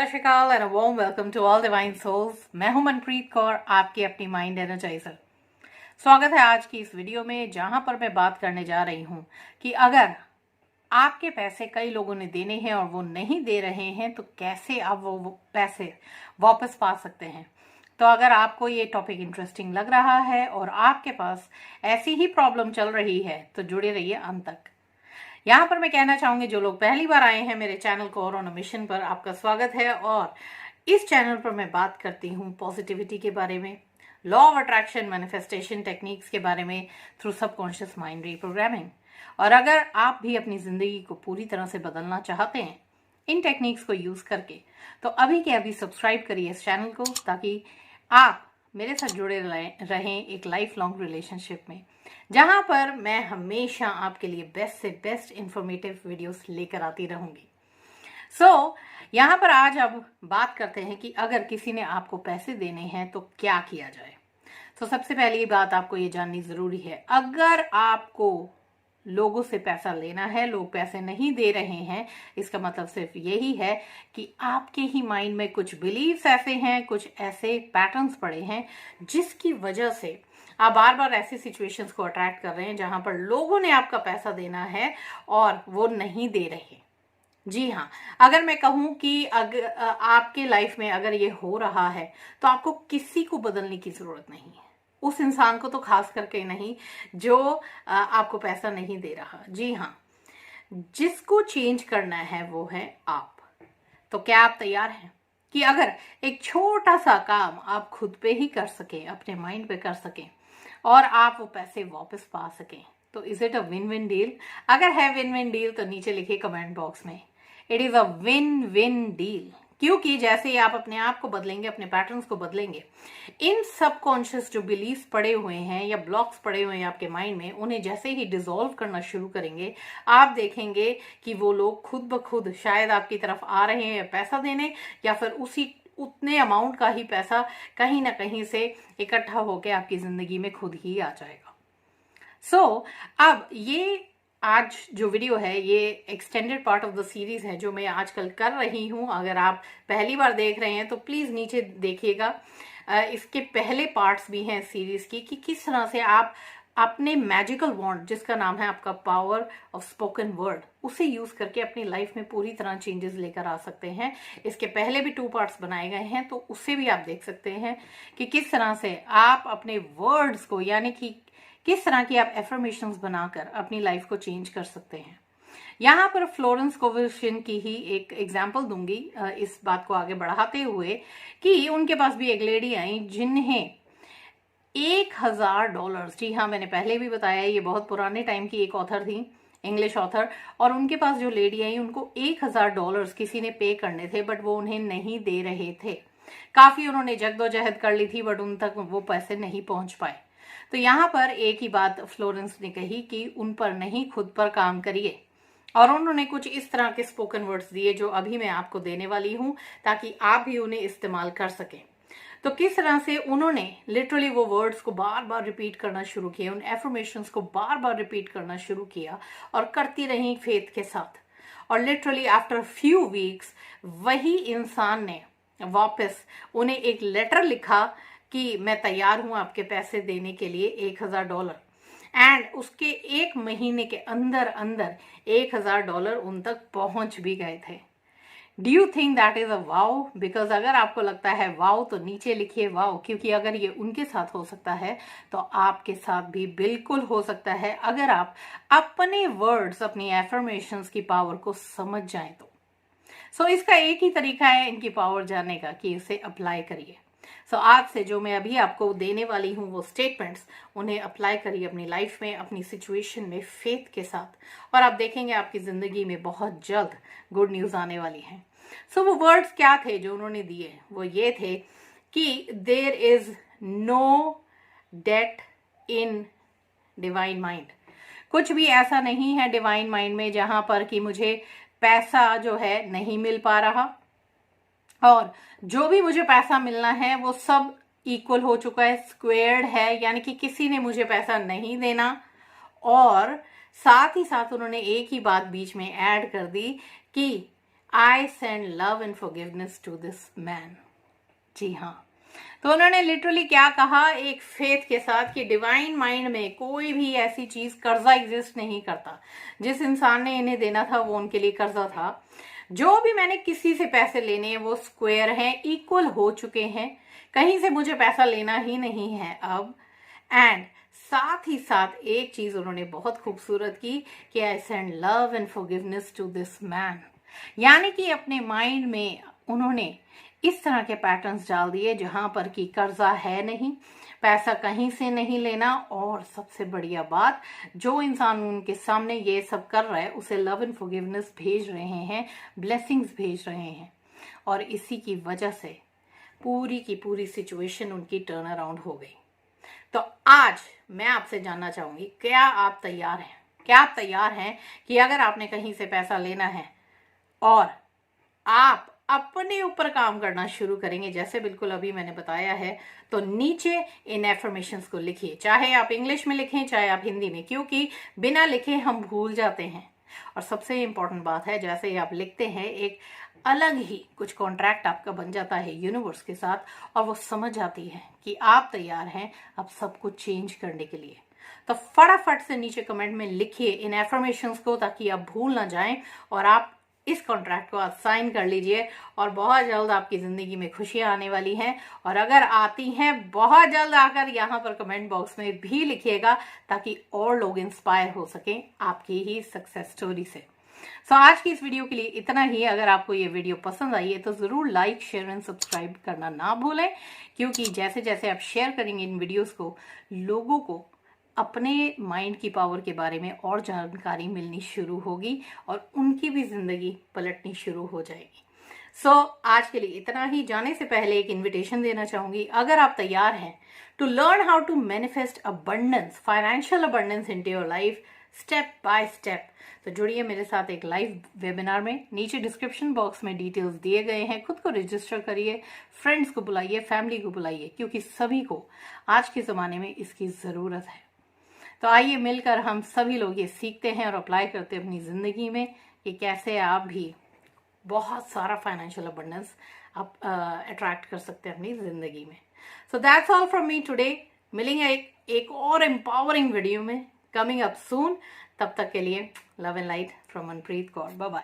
सत श्री अकाल and warm welcome to all divine souls. मैं हूं मनप्रीत कौर, आपकी अपनी माइंड एनर्जाइजर। स्वागत है आज की इस वीडियो में, जहां पर मैं बात करने जा रही हूं कि अगर आपके पैसे कई लोगों ने देने हैं और वो नहीं दे रहे हैं तो कैसे आप वो पैसे वापस पा सकते हैं। तो अगर आपको ये टॉपिक इंटरेस्टिंग लग रहा है और आपके पास ऐसी ही प्रॉब्लम चल रही है तो जुड़े रहिए अंत तक। यहाँ पर मैं कहना चाहूंगी, जो लोग पहली बार आए हैं मेरे चैनल को और ऑन अ मिशन पर, आपका स्वागत है। और इस चैनल पर मैं बात करती हूँ पॉजिटिविटी के बारे में, law of attraction, manifestation techniques के बारे में थ्रू सबकॉन्शियस माइंड रीप्रोग्रामिंग। और अगर आप भी अपनी जिंदगी को पूरी तरह से बदलना चाहते हैं इन टेक्निक्स को यूज करके, तो अभी के अभी सब्सक्राइब करिए इस चैनल को, ताकि आप मेरे साथ जुड़े रहें एक लाइफ लॉन्ग रिलेशनशिप में, जहां पर मैं हमेशा आपके लिए बेस्ट से बेस्ट इंफॉर्मेटिव वीडियोस लेकर आती रहूंगी। यहाँ पर आज अब बात करते हैं कि अगर किसी ने आपको पैसे देने हैं तो क्या किया जाए। तो सबसे पहली बात आपको ये जाननी जरूरी है, अगर आपको लोगों से पैसा लेना है, लोग पैसे नहीं दे रहे हैं, इसका मतलब सिर्फ यही है कि आपके ही माइंड में कुछ बिलीव्स ऐसे हैं, कुछ ऐसे पैटर्न्स पड़े हैं जिसकी वजह से आप बार बार ऐसी सिचुएशंस को अट्रैक्ट कर रहे हैं जहां पर लोगों ने आपका पैसा देना है और वो नहीं दे रहे। जी हाँ, अगर मैं कहूं कि अगर आपके लाइफ में अगर ये हो रहा है तो आपको किसी को बदलने की जरूरत नहीं है, उस इंसान को तो खास करके नहीं जो आपको पैसा नहीं दे रहा। जी हाँ, जिसको चेंज करना है वो है आप। तो क्या आप तैयार हैं कि अगर एक छोटा सा काम आप खुद पे ही कर सकें, अपने माइंड पे कर सकें और आप वो पैसे वापस पा सकें, तो is it a win win deal? अगर है विन विन डील तो नीचे लिखिए कमेंट बॉक्स में, it is a win win deal. क्योंकि जैसे ही आप अपने आप को बदलेंगे, अपने पैटर्न्स को बदलेंगे, इन सबकॉन्शियस जो बिलीव्स पड़े हुए हैं या ब्लॉक्स पड़े हुए हैं आपके माइंड में, उन्हें जैसे ही डिसॉल्व करना शुरू करेंगे, आप देखेंगे कि वो लोग खुद ब खुद शायद आपकी तरफ आ रहे हैं पैसा देने, या फिर उतने अमाउंट का ही पैसा कहीं ना कहीं से इकट्ठा होकर आपकी जिंदगी में खुद ही आ जाएगा। अब ये आज जो वीडियो है ये extended part of the series है जो मैं आजकल कर रही हूँ। अगर आप पहली बार देख रहे हैं तो प्लीज नीचे देखिएगा, इसके पहले पार्ट्स भी हैं सीरीज की, कि किस तरह से आप अपने मैजिकल वॉन्ड, जिसका नाम है आपका पावर ऑफ स्पोकन वर्ड, उसे यूज करके अपनी लाइफ में पूरी तरह चेंजेस लेकर आ सकते हैं। इसके पहले भी 2 पार्ट्स बनाए गए हैं, तो उससे भी आप देख सकते हैं कि किस तरह से आप अपने वर्ड्स को, यानी कि किस तरह की आप एफर्मेशंस बनाकर अपनी लाइफ को चेंज कर सकते हैं। यहाँ पर फ्लोरेंस कोविशिन की ही एक एग्जाम्पल दूंगी इस बात को आगे बढ़ाते हुए, कि उनके पास भी एक लेडी आई जिन्हें $1000, जी हाँ मैंने पहले भी बताया, ये बहुत पुराने टाइम की एक ऑथर थी, इंग्लिश ऑथर, और उनके पास जो लेडी आई उनको $1000 किसी ने पे करने थे, बट वो उन्हें नहीं दे रहे थे। काफी उन्होंने जद्दोजहद कर ली थी, बट उन तक वो पैसे नहीं पहुंच पाए। तो यहाँ पर एक ही बात फ्लोरेंस ने कही कि उन पर नहीं, खुद पर काम करिए। और उन्होंने कुछ इस तरह के स्पोकन वर्ड्स दिए जो अभी मैं आपको देने वाली हूं, ताकि आप भी उन्हें इस्तेमाल कर सकें। तो किस तरह से उन्होंने लिटरली वो वर्ड्स को बार बार रिपीट करना शुरू किया, उन एफर्मेशंस को बार बार रिपीट करना शुरू किया और करती रही फेथ के साथ। और लिटरली आफ्टर फ्यू वीक्स वही इंसान ने वापस उन्हें एक लेटर लिखा कि मैं तैयार हूं आपके पैसे देने के लिए, $1000। एंड उसके 1 महीने के अंदर अंदर $1000 उन तक पहुंच भी गए थे। Do you think that is a wow? Because अगर आपको लगता है वाओ तो नीचे लिखिए वाओ, क्योंकि अगर ये उनके साथ हो सकता है तो आपके साथ भी बिल्कुल हो सकता है, अगर आप अपने वर्ड्स, अपनी एफर्मेशंस की पावर को समझ जाएं तो। इसका एक ही तरीका है इनकी पावर जानने का, कि इसे अप्लाई करिए। आज से जो मैं अभी आपको देने वाली हूँ वो स्टेटमेंट्स, उन्हें अप्लाई करिए अपनी लाइफ में, अपनी सिचुएशन में फेथ के साथ, और आप देखेंगे आपकी जिंदगी में बहुत जल्द गुड न्यूज आने वाली है। वो वर्ड्स क्या थे जो उन्होंने दिए? वो ये थे कि there is no date in divine mind. कुछ भी ऐसा नहीं है डिवाइन माइंड में जहां पर कि मुझे पैसा जो है नहीं मिल पा रहा, और जो भी मुझे पैसा मिलना है वो सब इक्वल हो चुका है, स्क्वेयर्ड है, यानी कि किसी ने मुझे पैसा नहीं देना। और साथ ही साथ उन्होंने एक ही बात बीच में ऐड कर दी कि I send love and forgiveness to this man. जी हाँ, तो उन्होंने लिटरली क्या कहा, एक फेथ के साथ कि डिवाइन माइंड में कोई भी ऐसी चीज कर्जा एग्जिस्ट नहीं करता। जिस इंसान ने इन्हें देना था वो उनके लिए कर्जा था। जो भी मैंने किसी से पैसे लेने हैं वो स्क्वायर हैं, इक्वल हो चुके हैं, कहीं से मुझे पैसा लेना ही नहीं है अब। एंड साथ ही साथ एक चीज उन्होंने बहुत खूबसूरत की कि I send love and forgiveness to this man, यानी कि अपने माइंड में उन्होंने इस तरह के पैटर्न्स डाल दिए जहां पर कि कर्जा है नहीं, पैसा कहीं से नहीं लेना, और सबसे बढ़िया बात, जो इंसान उनके सामने ये सब कर रहा है उसे लव एंड फॉरगिवनेस भेज रहे हैं, ब्लेसिंग्स भेज रहे हैं, और इसी की वजह से पूरी की पूरी सिचुएशन उनकी टर्न अराउंड हो गई। तो आज मैं आपसे जानना चाहूंगी, क्या आप तैयार हैं? क्या आप तैयार हैं कि अगर आपने कहीं से पैसा लेना है और आप अपने ऊपर काम करना शुरू करेंगे, जैसे बिल्कुल अभी मैंने बताया है, तो नीचे इन एफर्मेशंस को लिखिए, चाहे आप इंग्लिश में लिखें चाहे आप हिंदी में, क्योंकि बिना लिखे हम भूल जाते हैं। और सबसे इंपॉर्टेंट बात है, जैसे ही आप लिखते हैं एक अलग ही कुछ कॉन्ट्रैक्ट आपका बन जाता है यूनिवर्स के साथ, और वो समझ आती है कि आप तैयार हैं अब सब कुछ चेंज करने के लिए। तो फटाफट से नीचे कमेंट में लिखिए इन एफर्मेशंस को, ताकि आप भूल ना जाएं, और आप इस कॉन्ट्रैक्ट को आप साइन कर लीजिए, और बहुत जल्द आपकी जिंदगी में खुशियां आने वाली हैं। और अगर आती हैं, बहुत जल्द आकर यहाँ पर कमेंट बॉक्स में भी लिखिएगा, ताकि और लोग इंस्पायर हो सकें आपकी ही सक्सेस स्टोरी से। सो आज की इस वीडियो के लिए इतना ही। अगर आपको ये वीडियो पसंद आई है तो जरूर लाइक, शेयर एंड सब्सक्राइब करना ना भूलें, क्योंकि जैसे जैसे आप शेयर करेंगे इन वीडियोस को, लोगों को अपने माइंड की पावर के बारे में और जानकारी मिलनी शुरू होगी और उनकी भी जिंदगी पलटनी शुरू हो जाएगी। सो आज के लिए इतना ही। जाने से पहले एक इनविटेशन देना चाहूंगी, अगर आप तैयार हैं to learn how to manifest abundance, financial abundance into your life step by step, तो जुड़िए मेरे साथ एक लाइव वेबिनार में। नीचे डिस्क्रिप्शन बॉक्स में डिटेल्स दिए गए हैं, खुद को रजिस्टर करिए, फ्रेंड्स को बुलाइए, फैमिली को बुलाइए, क्योंकि सभी को आज के ज़माने में इसकी ज़रूरत है। तो आइए मिलकर हम सभी लोग ये सीखते हैं और अप्लाई करते हैं अपनी ज़िंदगी में कि कैसे आप भी बहुत सारा फाइनेंशियल अबंडेंस आप अट्रैक्ट कर सकते हैं अपनी ज़िंदगी में। So that's all from me today. मिलेंगे एक और एम्पावरिंग वीडियो में, कमिंग अप सून। तब तक के लिए love and light from Manpreet Kaur. Bye bye.